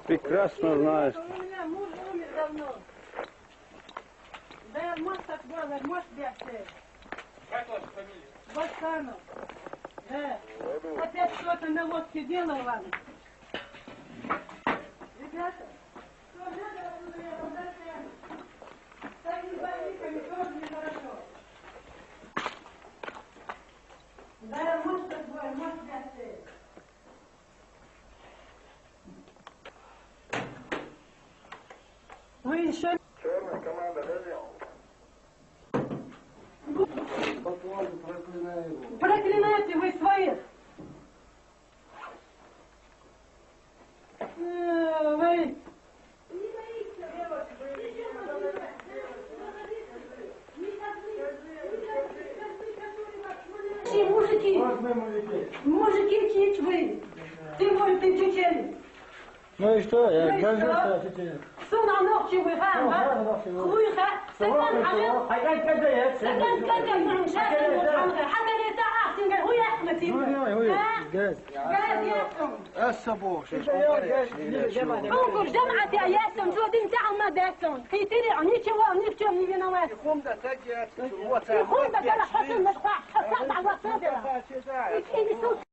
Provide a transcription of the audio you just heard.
прекрасно знаешь. У меня муж умер давно. Да, может, так было, может, бегать. Как ваша фамилия? Басканов. Да. Опять что-то на лодке делал вам. Ребята, что надо, с такими больниками тоже нехорошо. Да, может, так было, может, бегать. Вы еще... Черная команда, Проклинаете вы своих. Вы... Мужики чуть вы. Тем более ты чечен. Ну и что? Я говорю, что чечен. Суна ногти вы, ها خويها سكن حاجة سكن كذا من شاكل حتى اللي تعرفين هو يحمتي قاعد يحكم الصبوح انظر جمعة يا ياسم شو دين تعال ما داسم هي تري نيتي ونيتي نيجي نواس يقوم ده تجي يقوم ده كلا حسن مشقع حسن على الصدر